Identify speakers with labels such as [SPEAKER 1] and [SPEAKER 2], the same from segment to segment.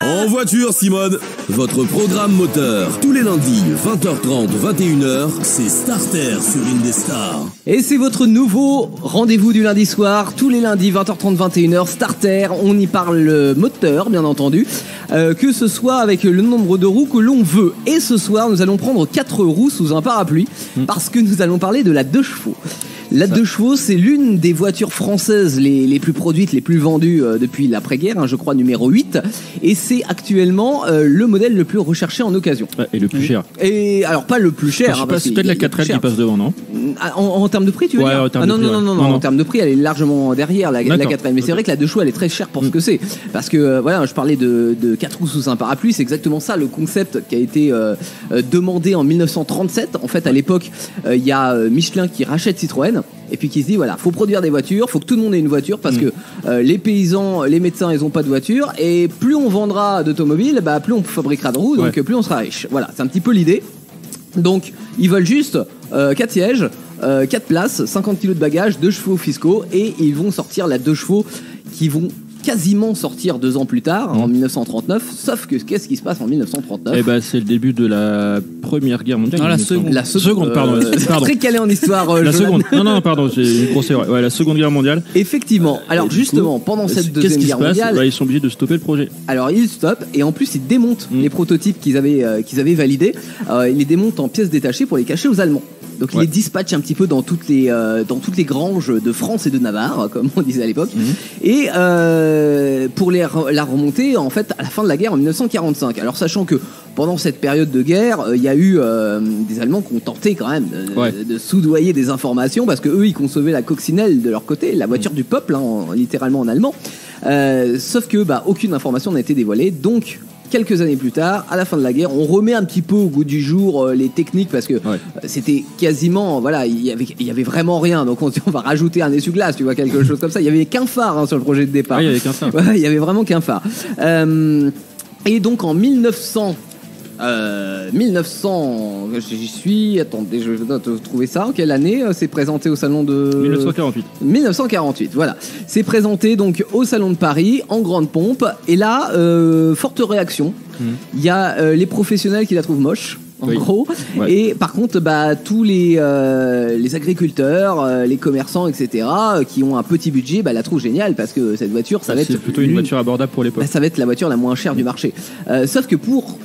[SPEAKER 1] En voiture, Simone, votre programme moteur. Tous les lundis, 20h30, 21h, c'est Starter sur Indestar.
[SPEAKER 2] Et c'est votre nouveau rendez-vous du lundi soir. Tous les lundis, 20h30, 21h, Starter. On y parle moteur, bien entendu. Que ce soit avec le nombre de roues que l'on veut. Et ce soir, nous allons prendre 4 roues sous un parapluie. Parce que nous allons parler de la 2 chevaux. La 2 chevaux, c'est l'une des voitures françaises les plus produites, les plus vendues depuis l'après-guerre, hein, je crois numéro 8. Et c'est actuellement le modèle le plus recherché en occasion.
[SPEAKER 3] Et le plus cher.
[SPEAKER 2] Et alors, pas le plus cher.
[SPEAKER 3] Hein, c'est peut-être la 4L qui passe devant, non?
[SPEAKER 2] En termes de prix, tu veux dire? Non, en termes de prix, elle est largement derrière la 4L. Mais c'est vrai que la 2 chevaux, elle est très chère pour ce que c'est. Parce que, voilà, je parlais de 4 roues sous un parapluie, c'est exactement ça le concept qui a été demandé en 1937. En fait, à l'époque, il y a Michelin qui rachète Citroën. Et puis qui se dit, voilà, faut produire des voitures, faut que tout le monde ait une voiture parce que les paysans, les médecins, ils ont pas de voiture. Et plus on vendra d'automobiles, bah, plus on fabriquera de roues, donc plus on sera riche. Voilà, c'est un petit peu l'idée. Donc, ils veulent juste 4 sièges, 4 places, 50 kg de bagages, 2 chevaux fiscaux. Et ils vont sortir la 2 chevaux qui vont quasiment sortir 2 ans plus tard, en 1939. Sauf que qu'est-ce qui se passe en 1939?
[SPEAKER 3] Eh ben, c'est le début de la Première Guerre mondiale.
[SPEAKER 2] Non, la seconde, pardon. Très calé en histoire.
[SPEAKER 3] La seconde. Non, pardon, j'ai une grosse erreur. Ouais, la Seconde Guerre mondiale.
[SPEAKER 2] Effectivement. Alors justement, pendant cette Deuxième Guerre mondiale,
[SPEAKER 3] ils sont obligés de stopper le projet.
[SPEAKER 2] Alors ils stoppent et en plus ils démontent les prototypes qu'ils avaient validés. Ils les démontent en pièces détachées pour les cacher aux Allemands. Donc ils les dispatchent un petit peu dans toutes les granges de France et de Navarre, comme on disait à l'époque. Et pour la remonter en fait à la fin de la guerre en 1945. Alors sachant que pendant cette période de guerre, il y a eu des Allemands qui ont tenté quand même de soudoyer des informations parce que eux ils concevaient la coccinelle de leur côté, la voiture du peuple, hein, littéralement en allemand. Sauf que aucune information n'a été dévoilée. Donc quelques années plus tard, à la fin de la guerre, on remet un petit peu au goût du jour les techniques parce que c'était quasiment, voilà, il y avait vraiment rien. Donc on va rajouter un essuie-glace, tu vois, quelque chose comme ça. Il y avait qu'un phare sur le projet de départ.
[SPEAKER 3] Il y avait qu'un phare.
[SPEAKER 2] Il y avait vraiment qu'un phare. Et donc en 1900, j'y suis, attendez, je dois trouver ça. En quelle année c'est présenté au salon de...
[SPEAKER 3] 1948.
[SPEAKER 2] 1948, voilà. C'est présenté donc au salon de Paris, en grande pompe. Et là, forte réaction. Il y a les professionnels qui la trouvent moche. En gros, et par contre, tous les agriculteurs, les commerçants, etc., qui ont un petit budget, la trouvent géniale parce que cette voiture, ça va être
[SPEAKER 3] plutôt une voiture abordable pour l'époque.
[SPEAKER 2] Ça va être la voiture la moins chère du marché. Sauf que pour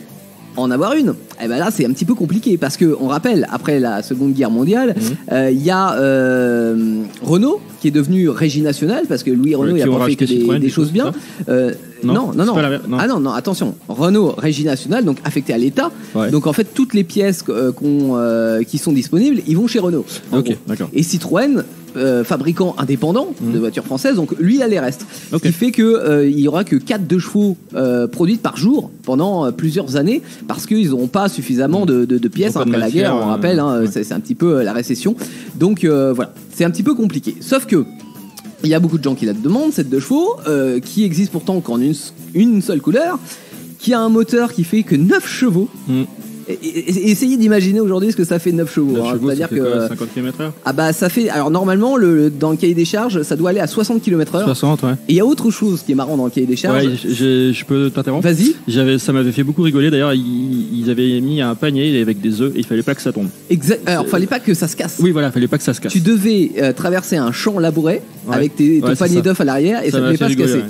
[SPEAKER 2] en avoir une, là c'est un petit peu compliqué parce que on rappelle, après la Seconde Guerre mondiale, il y a Renault qui est devenu Régie Nationale parce que Louis Renault il a pas fait que des choses bien. Non. Ah non, attention. Renault Régie Nationale, donc affecté à l'État. Donc en fait toutes les pièces qui sont disponibles, ils vont chez Renault.
[SPEAKER 3] D'accord.
[SPEAKER 2] Et Citroën, fabricant indépendant de voitures françaises, donc lui il a les restes. Ce qui fait que il y aura que 4 2 chevaux produites par jour pendant plusieurs années parce qu'ils n'auront pas suffisamment de pièces après la guerre. On rappelle, c'est un petit peu la récession. Donc voilà, c'est un petit peu compliqué. Sauf que il y a beaucoup de gens qui la demandent, cette 2 chevaux, qui existe pourtant qu'en une seule couleur, qui a un moteur qui fait que 9 chevaux. Essayez d'imaginer aujourd'hui ce que ça fait 9 chevaux.
[SPEAKER 3] C'est-à-dire que 50 km/h.
[SPEAKER 2] Ça fait. Alors normalement, dans le cahier des charges, ça doit aller à 60 km/h.
[SPEAKER 3] 60, ouais.
[SPEAKER 2] Et il y a autre chose qui est marrant dans le cahier des charges.
[SPEAKER 3] Ouais, je peux t'interrompre.
[SPEAKER 2] Vas-y.
[SPEAKER 3] Ça m'avait fait beaucoup rigoler. D'ailleurs, ils avaient mis un panier avec des œufs et il fallait pas que ça tombe.
[SPEAKER 2] Exact. Alors, fallait pas que ça se casse.
[SPEAKER 3] Oui, voilà, fallait pas que ça se casse.
[SPEAKER 2] Tu devais traverser un champ labouré avec ton panier d'œufs à l'arrière et ça ne devait pas se casser.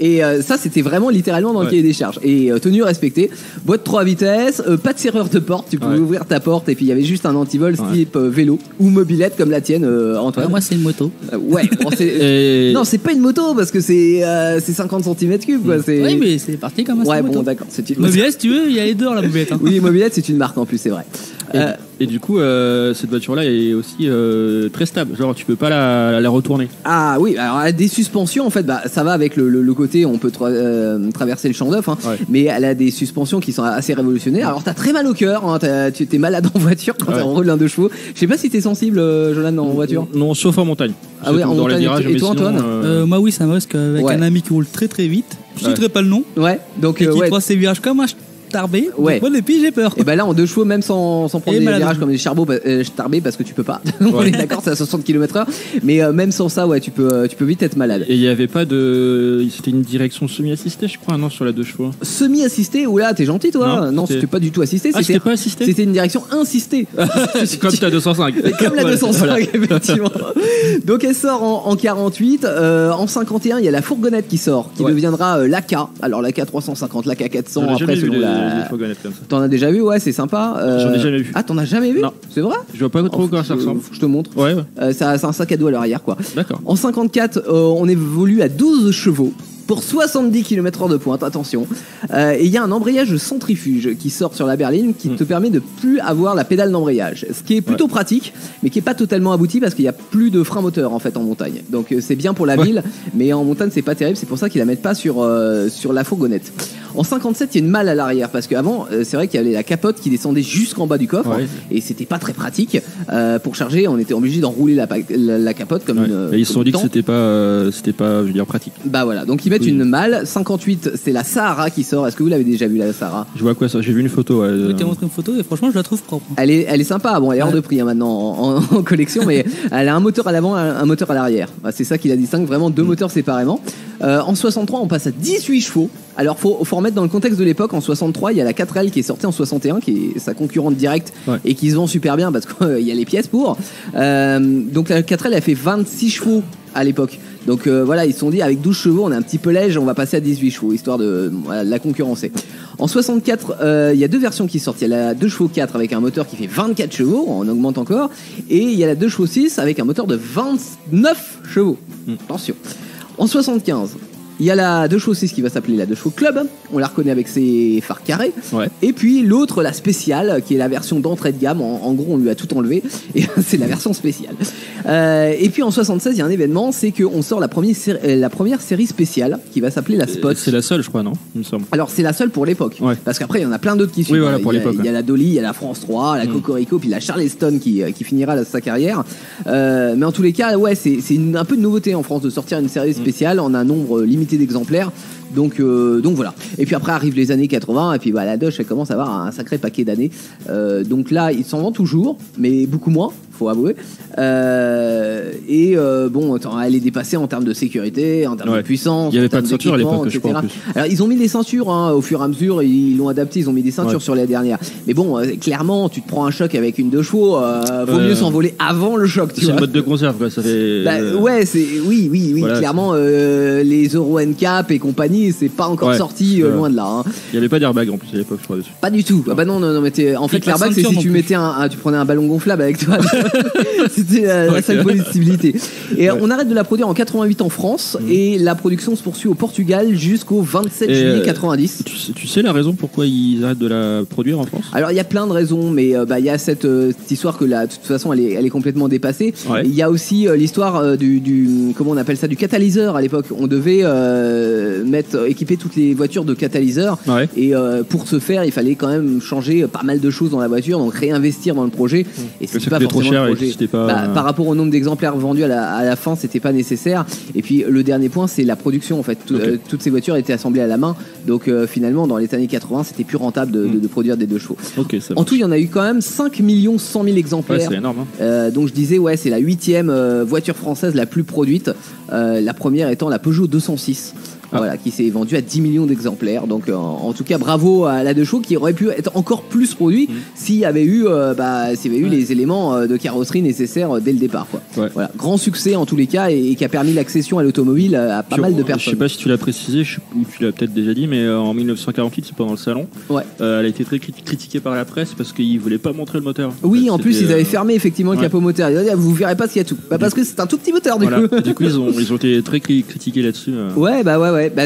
[SPEAKER 2] Et ça, c'était vraiment littéralement dans le cahier des charges. Et tenue respectée. Boîte 3 vitesses, pas de serrure de porte. Tu pouvais ouvrir ta porte et puis il y avait juste un antivol type vélo ou mobilette comme la tienne, Antoine.
[SPEAKER 4] Moi, c'est une moto.
[SPEAKER 2] Non, c'est pas une moto parce que c'est 50 cm3. Quoi.
[SPEAKER 4] Oui, mais c'est parti comme un
[SPEAKER 2] bon, d'accord.
[SPEAKER 4] Mobilette, si tu veux, il y a les deux dans la mobilette.
[SPEAKER 2] Oui, mobilette, c'est une marque en plus, c'est vrai.
[SPEAKER 3] Et du coup, cette voiture-là est aussi très stable. Genre, tu peux pas la retourner.
[SPEAKER 2] Ah oui, alors elle a des suspensions en fait. Ça va avec le côté, on peut traverser le champ d'œuf, mais elle a des suspensions qui sont assez révolutionnaires. Alors t'as très mal au cœur, tu t'es malade en voiture quand t'es en roule d'un 2 chevaux. Je sais pas si t'es sensible, Jolan, en voiture.
[SPEAKER 3] Non, sauf en montagne.
[SPEAKER 2] Ah oui, en montagne. Et toi, Antoine?
[SPEAKER 4] Moi, oui, ça m'osque avec un ami qui roule très très vite. Je ne citerai pas le nom.
[SPEAKER 2] Ouais. Donc
[SPEAKER 4] et qui croise ses virages comme un tarbé.
[SPEAKER 2] Ouais.
[SPEAKER 4] Moi, depuis, j'ai peur.
[SPEAKER 2] Et ben là, en 2 chevaux, même sans prendre
[SPEAKER 4] Et
[SPEAKER 2] des
[SPEAKER 4] malade.
[SPEAKER 2] virages comme des charbons tarbés, parce que tu peux pas. On est d'accord, c'est à 60 km/h. Mais même sans ça, ouais, tu peux vite être malade.
[SPEAKER 3] Et il n'y avait pas de. C'était une direction semi-assistée, je crois, non, sur la 2 chevaux.
[SPEAKER 2] Semi-assisté, oula, t'es gentil toi. Non, c'était pas du tout assisté.
[SPEAKER 3] Ah, c'était pas assisté.
[SPEAKER 2] C'était une direction insistée.
[SPEAKER 3] Comme ta 205.
[SPEAKER 2] Comme la
[SPEAKER 3] Voilà,
[SPEAKER 2] 205,
[SPEAKER 3] voilà.
[SPEAKER 2] effectivement. Donc elle sort en 48. En 51, il y a la fourgonnette qui sort, qui deviendra l'AK. Alors l'AK 350, l'AK 400.
[SPEAKER 3] J'en ai
[SPEAKER 2] Après,
[SPEAKER 3] jamais vu
[SPEAKER 2] selon
[SPEAKER 3] des
[SPEAKER 2] la.
[SPEAKER 3] fourgonnettes comme ça.
[SPEAKER 2] T'en as déjà vu, ouais, c'est sympa.
[SPEAKER 3] J'en ai jamais vu.
[SPEAKER 2] Ah, t'en as jamais vu?
[SPEAKER 3] Non.
[SPEAKER 2] C'est vrai?
[SPEAKER 3] Je vois pas trop comment ça ressemble.
[SPEAKER 2] Je te montre.
[SPEAKER 3] Ouais.
[SPEAKER 2] C'est un sac à dos à l'arrière, quoi.
[SPEAKER 3] D'accord.
[SPEAKER 2] En 54, on évolue à 12 chevaux. Pour 70 km/h de pointe, attention. Et il y a un embrayage centrifuge qui sort sur la berline qui te permet de plus avoir la pédale d'embrayage. Ce qui est plutôt pratique, mais qui est pas totalement abouti parce qu'il y a plus de frein moteur en fait en montagne. Donc c'est bien pour la ville, mais en montagne c'est pas terrible. C'est pour ça qu'ils la mettent pas sur la fourgonnette. En 57, il y a une malle à l'arrière parce qu'avant, c'est vrai qu'il y avait la capote qui descendait jusqu'en bas du coffre et c'était pas très pratique. Pour charger, on était obligé d'enrouler la capote comme une.
[SPEAKER 3] Et ils se sont dit que
[SPEAKER 2] tente.
[SPEAKER 3] c'était pas, je veux dire, pratique.
[SPEAKER 2] Bah voilà, donc ils mettent une malle. 58, c'est la Sahara qui sort. Est-ce que vous l'avez déjà vu la Sahara?
[SPEAKER 3] Je vois quoi ça? J'ai vu une photo. Ouais,
[SPEAKER 4] Je t'ai montré une photo et franchement, je la trouve propre.
[SPEAKER 2] Elle est sympa. Bon, elle est hors de prix maintenant en collection, mais elle a un moteur à l'avant, un moteur à l'arrière. Bah, c'est ça qui la distingue vraiment, 2 moteurs séparément. En 63, on passe à 18 chevaux. Alors, faut remettre dans le contexte de l'époque. En 63, il y a la 4L qui est sortie en 61, qui est sa concurrente directe et qui se vend super bien parce qu'il y a les pièces pour. Donc, la 4L, elle fait 26 chevaux à l'époque. Donc voilà, ils se sont dit avec 12 chevaux, on est un petit peu léger, on va passer à 18 chevaux, histoire de la concurrencer. En 64, il y a 2 versions qui sortent. Il y a la 2 chevaux 4 avec un moteur qui fait 24 chevaux, on augmente encore. Et il y a la 2 chevaux 6 avec un moteur de 29 chevaux. Attention. En 75, il y a la 2 chevaux 6 qui va s'appeler la 2 chevaux Club. On la reconnaît avec ses phares carrés.
[SPEAKER 3] Ouais.
[SPEAKER 2] Et puis l'autre, la spéciale, qui est la version d'entrée de gamme. En gros, on lui a tout enlevé. Et c'est la version spéciale. Et puis en 76, il y a un événement, c'est qu'on sort la première série spéciale qui va s'appeler la Spot.
[SPEAKER 3] C'est la seule, je crois, non? Il me semble.
[SPEAKER 2] Alors c'est la seule pour l'époque.
[SPEAKER 3] Ouais.
[SPEAKER 2] Parce qu'après, il y en a plein d'autres qui suivent.
[SPEAKER 3] Oui, voilà, pour l'époque.
[SPEAKER 2] Il y a la Dolly, il y a la France 3, la Cocorico, puis la Charleston qui finira sa carrière. Mais en tous les cas, ouais, c'est un peu de nouveauté en France de sortir une série spéciale en un nombre limité d'exemplaires. Donc voilà. Et puis après arrivent les années 80 et puis la Dodge elle commence à avoir un sacré paquet d'années. Donc là ils s'en vendent toujours, mais beaucoup moins, faut avouer. Bon, elle est dépassée en termes de sécurité, en termes de puissance.
[SPEAKER 3] Il n'y avait pas de ceinture à l'époque, je crois. En plus.
[SPEAKER 2] Alors ils ont mis des ceintures au fur et à mesure, ils l'ont adapté, ils ont mis des ceintures sur les dernières. Mais bon, clairement, tu te prends un choc avec une 2 chevaux, vaut mieux s'envoler avant le choc.
[SPEAKER 3] C'est le mode de conserve, quoi. Ça fait.
[SPEAKER 2] Ouais, oui,
[SPEAKER 3] voilà,
[SPEAKER 2] clairement, les Euro NCAP et compagnie, c'est pas encore sorti loin de là. Hein.
[SPEAKER 3] Il n'y avait pas d'airbag en plus à l'époque, je crois, dessus.
[SPEAKER 2] Pas du tout. Ah bah non, mais en fait, l'airbag, c'est si tu mettais tu prenais un ballon gonflable avec toi. C'était la seule possibilité. Et on arrête de la produire en 88 en France et la production se poursuit au Portugal jusqu'au 27 juillet 90.
[SPEAKER 3] Tu sais la raison pourquoi ils arrêtent de la produire en France?
[SPEAKER 2] Alors il y a plein de raisons, mais il y a cette histoire que de toute façon elle est complètement dépassée. Il y a aussi l'histoire du comment on appelle ça, du catalyseur à l'époque. On devait équiper toutes les voitures de catalyseur et pour ce faire il fallait quand même changer pas mal de choses dans la voiture, donc réinvestir dans le projet. Et c'est pas forcément trop cher, le projet. Par rapport au nombre d'exemplaires vendus à la fin, c'était pas nécessaire. Et puis le dernier point, c'est la production en fait. Toutes ces voitures étaient assemblées à la main, donc finalement dans les années 80 c'était plus rentable de produire des 2 chevaux. En tout il y en a eu quand même 5 100 000 exemplaires.
[SPEAKER 3] C'est énorme,
[SPEAKER 2] donc je disais c'est la 8e voiture française la plus produite, la première étant la Peugeot 206. Voilà, qui s'est vendu à 10 millions d'exemplaires. Donc en tout cas bravo à la 2 chevaux qui aurait pu être encore plus produit s'il y avait eu les éléments de carrosserie nécessaires dès le départ, quoi. Voilà, grand succès en tous les cas et qui a permis l'accession à l'automobile à pas mal de personnes.
[SPEAKER 3] Je sais pas si tu l'as précisé ou tu l'as peut-être déjà dit, mais en 1948 c'est pendant le salon, elle a été très critiquée par la presse parce qu'ils voulaient pas montrer le moteur.
[SPEAKER 2] Oui, en plus ils avaient fermé effectivement le capot moteur. Ils avaient dit, vous verrez pas ce qu'il y a tout. Parce que c'est un tout petit moteur du coup.
[SPEAKER 3] Du coup ils ont été très critiqués là-dessus.
[SPEAKER 2] Ouais.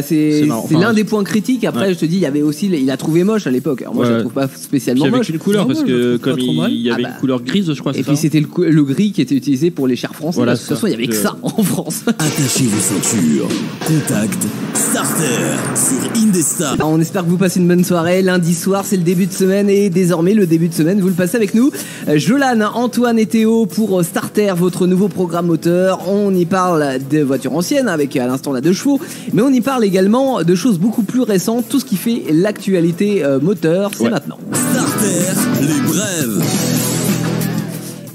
[SPEAKER 2] C'est l'un des points critiques. Après, je te dis, il y avait aussi, il a trouvé moche à l'époque. Alors moi, je le trouve pas spécialement moche.
[SPEAKER 3] Avec une couleur, parce que comme il y avait une couleur grise, je crois.
[SPEAKER 2] Et puis c'était le gris qui était utilisé pour les chars français. De toute façon, il y avait que ça en France.
[SPEAKER 1] Attachez vos ceintures. Contact Starter sur Indestar.
[SPEAKER 2] Alors, on espère que vous passez une bonne soirée. Lundi soir, c'est le début de semaine et désormais le début de semaine, vous le passez avec nous. Jolan, Antoine et Théo pour Starter, votre nouveau programme moteur. On y parle de voitures anciennes avec à l'instant la 2 chevaux, mais on y parle parle également de choses beaucoup plus récentes, tout ce qui fait l'actualité moteur, c'est maintenant.
[SPEAKER 1] Starter, les brèves.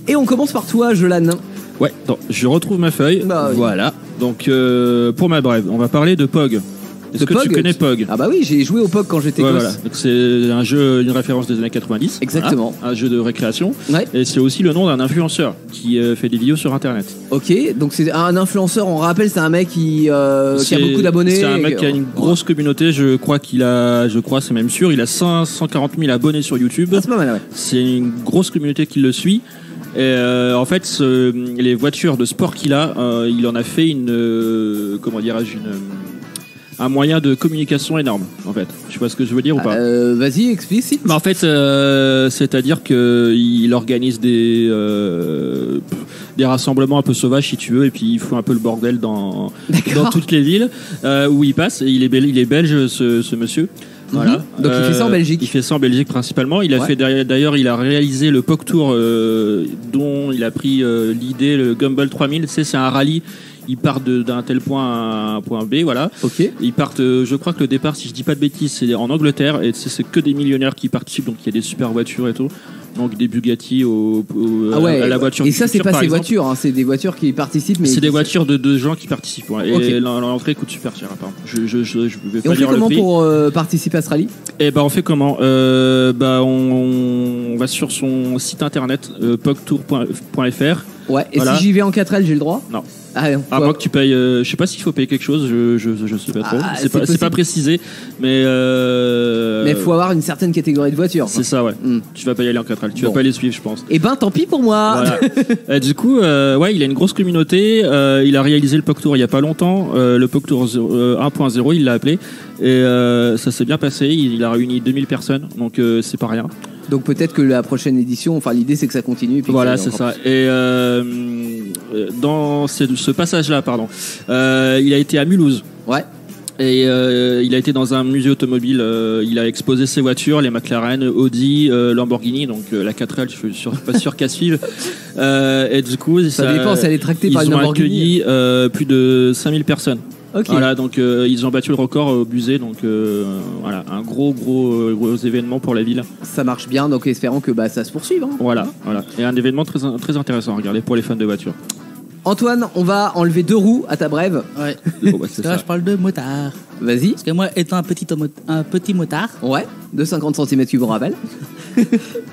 [SPEAKER 2] Et on commence par toi, Jolan.
[SPEAKER 3] Ouais, attends, je retrouve ma feuille.
[SPEAKER 2] Bah, oui.
[SPEAKER 3] Voilà. Donc, pour ma brève, on va parler de POG. Est-ce que tu connais POG?
[SPEAKER 2] Ah bah oui, j'ai joué au POG quand j'étais gosse.
[SPEAKER 3] Voilà. Donc c'est un jeu, une référence des années 90.
[SPEAKER 2] Exactement.
[SPEAKER 3] Voilà, un jeu de récréation.
[SPEAKER 2] Ouais.
[SPEAKER 3] Et c'est aussi le nom d'un influenceur qui fait des vidéos sur Internet.
[SPEAKER 2] Ok, donc c'est un influenceur, on rappelle, c'est un mec qui a beaucoup d'abonnés.
[SPEAKER 3] C'est un mec qui a une grosse communauté, je crois, c'est même sûr, il a 540 000 abonnés sur YouTube.
[SPEAKER 2] Ah, c'est pas mal, ouais.
[SPEAKER 3] C'est une grosse communauté qui le suit. Et en fait, les voitures de sport qu'il a, il en a fait un moyen de communication énorme, en fait. Tu vois ce que je veux dire ou pas?
[SPEAKER 2] Vas-y, explicite.
[SPEAKER 3] En fait, c'est-à-dire qu'il organise des rassemblements un peu sauvages, si tu veux, et puis il fout un peu le bordel dans toutes les villes où il passe. Et il est belge, ce monsieur. Voilà.
[SPEAKER 2] Donc il fait ça en Belgique.
[SPEAKER 3] Il fait ça en Belgique principalement. Il a fait d'ailleurs, il a réalisé le POG Tour dont il a pris l'idée, le Gumball 3000. Tu sais, c'est un rallye. Ils partent d'un tel point à un point B, voilà.
[SPEAKER 2] Ok.
[SPEAKER 3] Ils partent, je crois que le départ, si je dis pas de bêtises, c'est en Angleterre et c'est que des millionnaires qui participent, donc il y a des super voitures et tout. Donc des Bugatti à la voiture.
[SPEAKER 2] Et
[SPEAKER 3] du
[SPEAKER 2] ça, c'est
[SPEAKER 3] futur,
[SPEAKER 2] pas ces
[SPEAKER 3] exemple.
[SPEAKER 2] voitures, hein, c'est des voitures qui participent. Mais
[SPEAKER 3] c'est des voitures de gens qui participent. Ouais. Et
[SPEAKER 2] okay.
[SPEAKER 3] L'entrée coûte super cher, apparemment. Je vais pas
[SPEAKER 2] on fait
[SPEAKER 3] dire
[SPEAKER 2] comment
[SPEAKER 3] le prix.
[SPEAKER 2] pour participer à ce rallye?
[SPEAKER 3] Eh ben on fait comment? On va sur son site internet pogtour.fr.
[SPEAKER 2] Ouais. Et
[SPEAKER 3] voilà.
[SPEAKER 2] si j'y vais en 4L, j'ai le droit?
[SPEAKER 3] Non.
[SPEAKER 2] Ah non.
[SPEAKER 3] À moins que tu payes, je sais pas s'il faut payer quelque chose, je sais pas trop. C'est pas précisé, mais
[SPEAKER 2] il faut avoir une certaine catégorie de voitures.
[SPEAKER 3] C'est ça, ouais. Tu vas pas y aller en 4L, tu vas pas les suivre, je pense.
[SPEAKER 2] Et ben tant pis pour moi.
[SPEAKER 3] Voilà. Du coup, il a une grosse communauté. Il a réalisé le POG Tour il y a pas longtemps. Le POG Tour 1.0, il l'a appelé, et ça s'est bien passé. Il a réuni 2000 personnes, donc c'est pas rien.
[SPEAKER 2] Donc peut-être que la prochaine édition, enfin l'idée c'est que ça continue. Puis
[SPEAKER 3] voilà, c'est ça. Et dans ce passage-là, il a été à Mulhouse.
[SPEAKER 2] Ouais.
[SPEAKER 3] Et il a été dans un musée automobile. Il a exposé ses voitures, les McLaren, Audi, Lamborghini, donc la 4L, je suis pas sûr qu'à suivre. Et du coup,
[SPEAKER 2] ça dépend, ça allait être tracté par une Lamborghini.
[SPEAKER 3] Ils ont accueilli plus de 5000 personnes.
[SPEAKER 2] Okay.
[SPEAKER 3] Voilà, donc ils ont battu le record au musée, donc voilà, un gros événement pour la ville.
[SPEAKER 2] Ça marche bien, donc espérons que ça se poursuive. Hein.
[SPEAKER 3] Voilà. Et un événement très intéressant à regarder pour les fans de voitures.
[SPEAKER 2] Antoine, on va enlever 2 roues à ta brève.
[SPEAKER 4] Ouais.
[SPEAKER 3] C'est
[SPEAKER 4] là, je parle de motard.
[SPEAKER 2] Vas-y.
[SPEAKER 4] Parce que moi, étant un petit motard.
[SPEAKER 2] Ouais, de 50 cm3, on rappelle.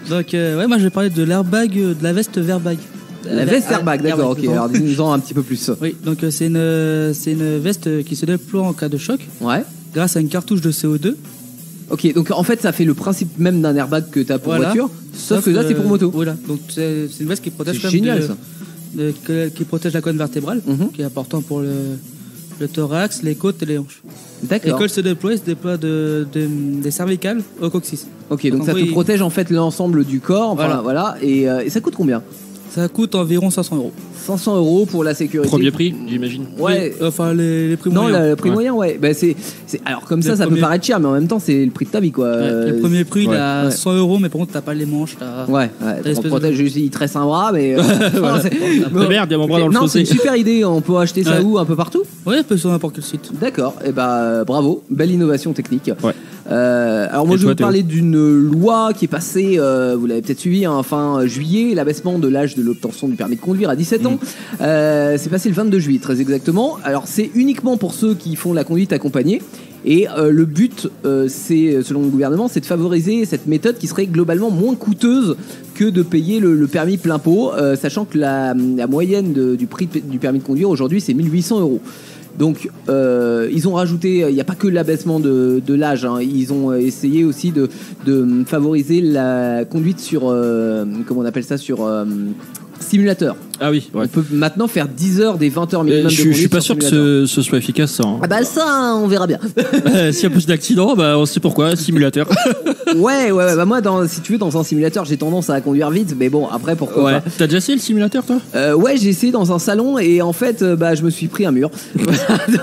[SPEAKER 4] Donc, moi, je vais parler de l'airbag, de la veste airbag.
[SPEAKER 2] La veste airbag, d'accord, ok. Alors, dis-nous-en un petit peu plus.
[SPEAKER 4] Oui, donc c'est une veste qui se déploie en cas de choc.
[SPEAKER 2] Ouais.
[SPEAKER 4] Grâce à une cartouche de CO2.
[SPEAKER 2] Ok, donc en fait, ça fait le principe même d'un airbag que tu as pour voiture, sauf que là, c'est pour moto.
[SPEAKER 4] Voilà, donc c'est une veste qui protège.
[SPEAKER 2] C'est génial, ça.
[SPEAKER 4] Qui protège la colonne vertébrale, qui est important pour le thorax, les côtes et les hanches.
[SPEAKER 2] D'accord.
[SPEAKER 4] Et quand elle se déploie des cervicales au coccyx.
[SPEAKER 2] Ok, donc ça te protège en fait l'ensemble du corps, voilà. Et ça coûte combien? Ça
[SPEAKER 4] coûte environ 500 €.
[SPEAKER 2] 500 € pour la sécurité.
[SPEAKER 3] Premier prix, j'imagine.
[SPEAKER 2] Ouais.
[SPEAKER 4] Oui, enfin les prix moyens.
[SPEAKER 2] Non, le prix moyen, ouais. Alors comme ça peut paraître cher, mais en même temps, c'est le prix de ta vie, quoi.
[SPEAKER 4] Ouais, le premier prix, il a 100 €, mais par contre, t'as pas les manches.
[SPEAKER 2] Ouais. On protège, il tresse un bras, mais.
[SPEAKER 3] Merde, il y a mon bras dans le fossé.
[SPEAKER 2] C'est une super idée. On peut acheter ça où? Un peu partout?
[SPEAKER 4] Ouais, un peu sur n'importe quel site.
[SPEAKER 2] D'accord. Et bravo. Belle innovation technique.
[SPEAKER 3] Ouais.
[SPEAKER 2] Alors moi, je vais vous parler d'une loi qui est passée, vous l'avez peut-être suivi, fin juillet, l'abaissement de l'âge de l'obtention du permis de conduire à 17 ans. C'est passé le 22 juillet, très exactement. Alors c'est uniquement pour ceux qui font la conduite accompagnée. Et le but, c'est, selon le gouvernement, c'est de favoriser cette méthode qui serait globalement moins coûteuse que de payer le permis plein pot, sachant que la moyenne du prix du permis de conduire aujourd'hui, c'est 1 800 €. Donc ils ont rajouté, il n'y a pas que l'abaissement de l'âge, ils ont essayé aussi de favoriser la conduite sur, comment on appelle ça, sur simulateur.
[SPEAKER 3] Ah oui, ouais.
[SPEAKER 2] On peut maintenant faire 10 heures des 20 heures minimum de conduite.
[SPEAKER 3] Je suis pas sûr que ce soit efficace, ça.
[SPEAKER 2] Ah bah ça, on verra bien.
[SPEAKER 3] S'il y a plus d'accidents, on sait pourquoi, simulateur.
[SPEAKER 2] Ouais, moi, si tu veux, dans un simulateur, j'ai tendance à conduire vite, mais bon, après, pourquoi pas.
[SPEAKER 3] T'as déjà essayé le simulateur, toi?
[SPEAKER 2] Ouais, j'ai essayé dans un salon, et en fait, je me suis pris un mur.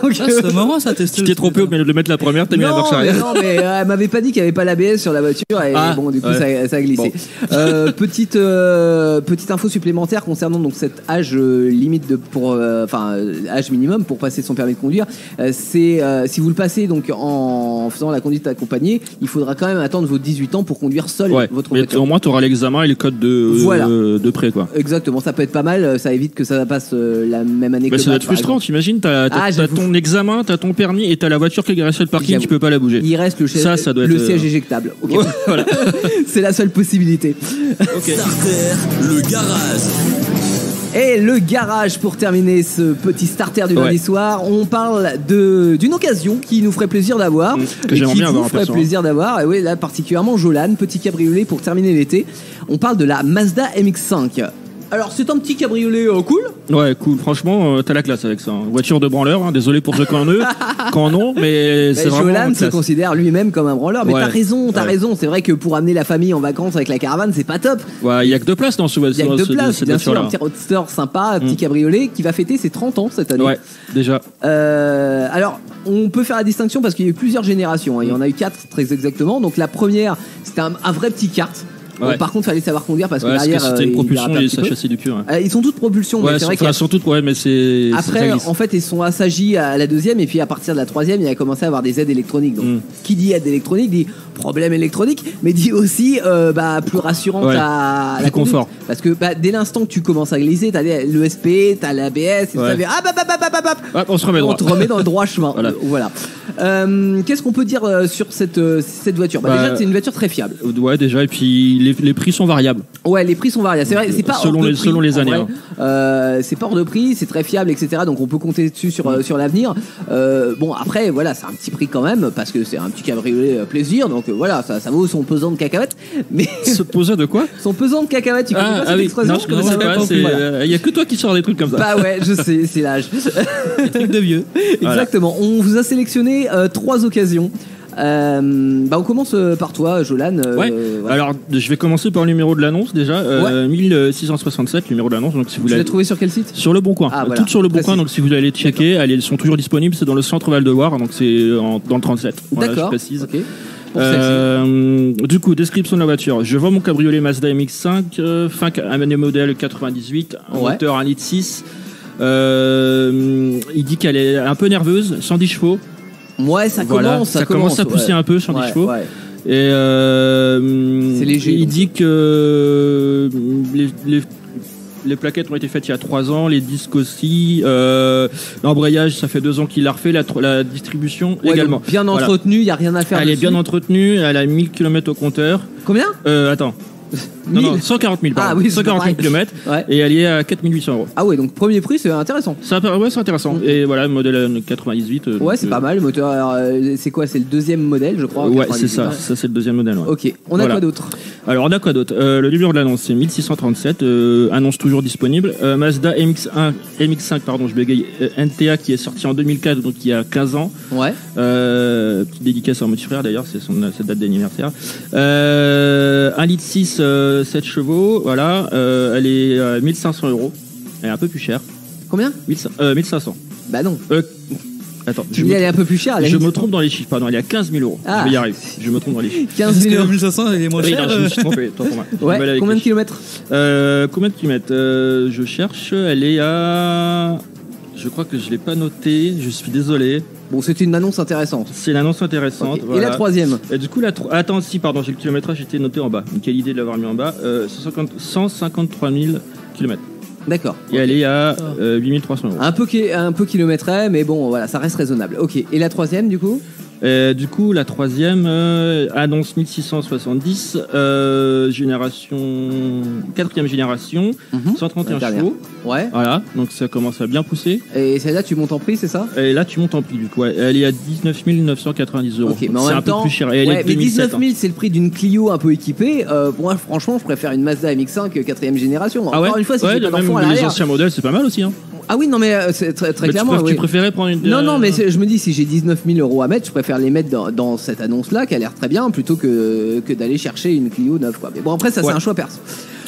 [SPEAKER 4] Donc, c'est marrant, ça, tester.
[SPEAKER 3] Tu t'es trompé au milieu de mettre la première, t'as mis la marche arrière.
[SPEAKER 2] Non, mais elle m'avait pas dit qu'il n'y avait pas l'ABS sur la voiture, et bon, du coup, ça a glissé. Bon. Petite info supplémentaire concernant donc cette cet âge limite âge minimum pour passer son permis de conduire, c'est si vous le passez donc en faisant la conduite accompagnée, il faudra quand même attendre vos 18 ans pour conduire seul votre
[SPEAKER 3] mais
[SPEAKER 2] voiture.
[SPEAKER 3] au moins tu auras l'examen et le code de près quoi.
[SPEAKER 2] Exactement, ça peut être pas mal, ça évite que ça passe la même année que le
[SPEAKER 3] ça doit
[SPEAKER 2] bac,
[SPEAKER 3] être frustrant, t'imagines, t'as ton examen, t'as ton permis et t'as la voiture qui est garée sur le parking, tu peux pas la bouger.
[SPEAKER 2] Il reste le siège éjectable. Okay.
[SPEAKER 3] Voilà.
[SPEAKER 2] C'est la seule possibilité.
[SPEAKER 1] Okay. Starter, le garage.
[SPEAKER 2] Et le garage pour terminer ce petit starter du lundi soir, on parle d'une occasion qui nous ferait plaisir d'avoir,
[SPEAKER 3] que j'aimerais bien avoir.
[SPEAKER 2] Ferait plaisir d'avoir. Et oui, là particulièrement Jolan, petit cabriolet pour terminer l'été. On parle de la Mazda MX-5. Alors c'est un petit cabriolet cool.
[SPEAKER 3] Ouais, cool. Franchement, t'as la classe avec ça. Voiture de branleur. Hein. Désolé pour ceux qui en ont, mais c'est vraiment
[SPEAKER 2] Jolan se considère lui-même comme un branleur. Mais t'as raison. C'est vrai que pour amener la famille en vacances avec la caravane, c'est pas top.
[SPEAKER 3] Ouais, il y a que de place dans ce voiture.
[SPEAKER 2] Il y a que de place, bien sûr. Un petit roadster sympa, un petit cabriolet qui va fêter ses 30 ans cette année.
[SPEAKER 3] Ouais, déjà.
[SPEAKER 2] Alors, on peut faire la distinction parce qu'il y a eu plusieurs générations. Hein. Il y en a eu 4 très exactement. Donc la première, c'était un vrai petit kart.
[SPEAKER 3] Ouais.
[SPEAKER 2] Par contre, il fallait savoir conduire parce que derrière,
[SPEAKER 3] c'était une propulsion et ça chassait du cul. Ouais.
[SPEAKER 2] Ils sont toutes propulsions, mais c'est vrai
[SPEAKER 3] qu'ils sont toutes, mais c'est.
[SPEAKER 2] Après, en fait, ils sont assagis à la deuxième et puis à partir de la troisième, il a commencé à avoir des aides électroniques. Donc, qui dit aide électronique dit problème électronique, mais dit aussi plus rassurante à la
[SPEAKER 3] confort.
[SPEAKER 2] Conduite. Parce que dès l'instant que tu commences à glisser, t'as l'ESP, t'as l'ABS, et tu savais
[SPEAKER 3] on se remet droit.
[SPEAKER 2] On te remet dans le droit chemin. Voilà. Qu'est-ce qu'on peut dire sur cette voiture déjà, c'est une voiture très fiable.
[SPEAKER 3] Ouais, déjà, et puis les prix sont variables.
[SPEAKER 2] Ouais, les prix sont variables. C'est vrai, c'est pas
[SPEAKER 3] selon les années.
[SPEAKER 2] C'est pas hors de prix, c'est très fiable, etc. Donc on peut compter dessus sur l'avenir. Bon, après, voilà, c'est un petit prix quand même parce que c'est un petit cabriolet plaisir. Donc voilà, ça vaut son pesant de cacahuètes. Mais
[SPEAKER 3] ce pesant de quoi?
[SPEAKER 2] Son pesant de cacahuètes. Tu connais pas cette expression?
[SPEAKER 3] Non, je connaissais pas. Il y a que toi qui sors des trucs comme ça.
[SPEAKER 2] Bah ouais, je sais, c'est l'âge.
[SPEAKER 3] Des trucs de vieux.
[SPEAKER 2] Exactement. Voilà. On vous a sélectionné 3 occasions. On commence par toi, Jolan.
[SPEAKER 3] Ouais. Alors, je vais commencer par le numéro de l'annonce déjà. 1667, numéro de l'annonce. Donc, si vous
[SPEAKER 2] l'avez trouvé sur quel site?
[SPEAKER 3] Sur Le Bon Coin.
[SPEAKER 2] Voilà.
[SPEAKER 3] Toutes sur Le Bon Coin. Donc, si vous allez checker, elles sont toujours disponibles. C'est dans le centre Val-de-Loire. Donc, c'est dans le 37. Voilà,
[SPEAKER 2] d'accord.
[SPEAKER 3] Je précise.
[SPEAKER 2] Okay.
[SPEAKER 3] Du coup, description de la voiture. Je vends mon cabriolet Mazda MX-5, fin année modèle 98, moteur 1,6 litre. Il dit qu'elle est un peu nerveuse, 110 chevaux.
[SPEAKER 2] Ouais, ça commence
[SPEAKER 3] à pousser un peu, 110 chevaux. Ouais. Et
[SPEAKER 2] c'est léger.
[SPEAKER 3] Il dit que les plaquettes ont été faites il y a 3 ans, les disques aussi, l'embrayage, ça fait 2 ans qu'il l'a refait, la distribution également.
[SPEAKER 2] Bien entretenue, il n'y a rien à faire.
[SPEAKER 3] Elle est bien entretenue, elle a 1000 km au compteur. Combien Attends. Non, 140 000, pardon.
[SPEAKER 2] Ah oui,
[SPEAKER 3] 140 000 km. Ouais. Et elle est à 4 800 €.
[SPEAKER 2] Ah ouais, donc premier prix, c'est intéressant.
[SPEAKER 3] Ouais, c'est intéressant. Et voilà, modèle 98.
[SPEAKER 2] Ouais, c'est pas mal. Le moteur, c'est quoi? C'est le deuxième modèle, je crois.
[SPEAKER 3] Ouais, c'est ça. Ça, c'est le deuxième modèle. Ouais.
[SPEAKER 2] Ok, on a quoi d'autre?
[SPEAKER 3] Alors, on a quoi d'autre? Le numéro de l'annonce, c'est 1637. Annonce toujours disponible. Mazda MX5, pardon, je bégaye. NTA qui est sorti en 2004, donc il y a 15 ans.
[SPEAKER 2] Ouais.
[SPEAKER 3] Petite dédicace à mon petit frère d'ailleurs, c'est sa date d'anniversaire. 1,6 litre, 7 chevaux, voilà. Elle est à 1500 €. Elle est un peu plus chère.
[SPEAKER 2] Combien?
[SPEAKER 3] 1500.
[SPEAKER 2] Bah non.
[SPEAKER 3] Attends.
[SPEAKER 2] Elle est un peu plus chère.
[SPEAKER 3] Je me trompe dans les chiffres, pardon. Elle est à 15 000 €. Je vais y arriver. Je me trompe dans les chiffres.
[SPEAKER 2] 15 000 €.
[SPEAKER 4] 1500, elle est moins chère.
[SPEAKER 3] Je me suis trompé.
[SPEAKER 2] Ouais. Combien de kilomètres?
[SPEAKER 3] Combien de kilomètres? Je cherche. Elle est à. Je crois que je l'ai pas noté. Je suis désolé.
[SPEAKER 2] Bon, c'était une annonce intéressante.
[SPEAKER 3] C'est une annonce intéressante.
[SPEAKER 2] Okay.
[SPEAKER 3] Voilà.
[SPEAKER 2] Et la troisième?
[SPEAKER 3] Et du coup, attends, si, pardon, j'ai le kilométrage, était noté en bas. Quelle idée de l'avoir mis en bas. 153 000 km.
[SPEAKER 2] D'accord.
[SPEAKER 3] Et elle est à 8300 €.
[SPEAKER 2] Un peu kilométré, mais bon, voilà, ça reste raisonnable. Ok. Et la troisième, du coup?
[SPEAKER 3] Du coup, la troisième annonce 1670, quatrième génération, 131 chevaux.
[SPEAKER 2] Ouais.
[SPEAKER 3] Voilà, donc ça commence à bien pousser.
[SPEAKER 2] Et celle-là, tu montes en prix, c'est ça?
[SPEAKER 3] Et là, tu montes en prix, du coup. Ouais. Elle est à 19 990 €.
[SPEAKER 2] Ok, mais en même temps,
[SPEAKER 3] peu plus cher. Et elle est
[SPEAKER 2] mais 19 000, c'est le prix d'une Clio un peu équipée. Moi, franchement, je préfère une Mazda MX-5 4e génération.
[SPEAKER 3] Ah ouais?
[SPEAKER 2] Encore une fois, si j'ai pas d'enfant à
[SPEAKER 3] les
[SPEAKER 2] l'arrière.
[SPEAKER 3] anciens modèles, c'est pas mal aussi. Hein.
[SPEAKER 2] Ah oui, non, mais c'est très clairement.
[SPEAKER 3] Tu préférais prendre une.
[SPEAKER 2] Non, mais je me dis, si j'ai 19 000 € à mettre, je préfère les mettre dans cette annonce-là, qui a l'air très bien, plutôt que d'aller chercher une Clio neuve, quoi. Mais bon, après, ça, c'est un choix perso.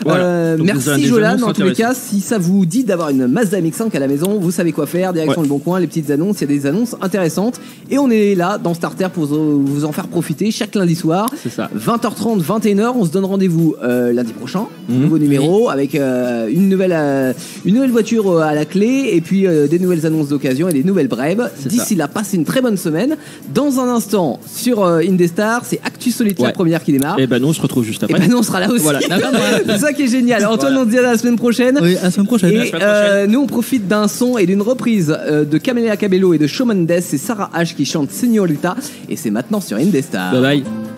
[SPEAKER 3] Voilà. Donc, vous avez
[SPEAKER 2] Merci
[SPEAKER 3] des
[SPEAKER 2] Jolan,
[SPEAKER 3] annonces
[SPEAKER 2] en tous les cas,
[SPEAKER 3] intéressantes.
[SPEAKER 2] si ça vous dit d'avoir une Mazda MX-5 à la maison, vous savez quoi faire, direction
[SPEAKER 3] Ouais.
[SPEAKER 2] le Bon Coin, les petites annonces, il y a des annonces intéressantes. Et on est là dans Starter pour vous en faire profiter chaque lundi soir.
[SPEAKER 3] C'est ça.
[SPEAKER 2] 20h30, 21h, on se donne rendez-vous lundi prochain, nouveau numéro, avec une nouvelle voiture à la clé, et puis des nouvelles annonces d'occasion et des nouvelles brèves.
[SPEAKER 3] C'est
[SPEAKER 2] D'ici là, passez une très bonne semaine. Dans un instant, sur Indestar, c'est Actu Solitaire
[SPEAKER 3] Ouais.
[SPEAKER 2] première qui démarre.
[SPEAKER 3] Et ben nous on se retrouve juste
[SPEAKER 2] Et
[SPEAKER 3] après.
[SPEAKER 2] ben nous on sera là aussi.
[SPEAKER 3] Voilà.
[SPEAKER 2] C'est ça qui est génial. Antoine,
[SPEAKER 3] Voilà.
[SPEAKER 2] on se dit à la semaine prochaine.
[SPEAKER 4] Oui, à la semaine prochaine.
[SPEAKER 2] Et nous on profite d'un son et d'une reprise de Camila Cabello et de Shawn Mendes. C'est Sarah H qui chante Señorita et c'est maintenant sur Indestar.
[SPEAKER 3] Bye bye.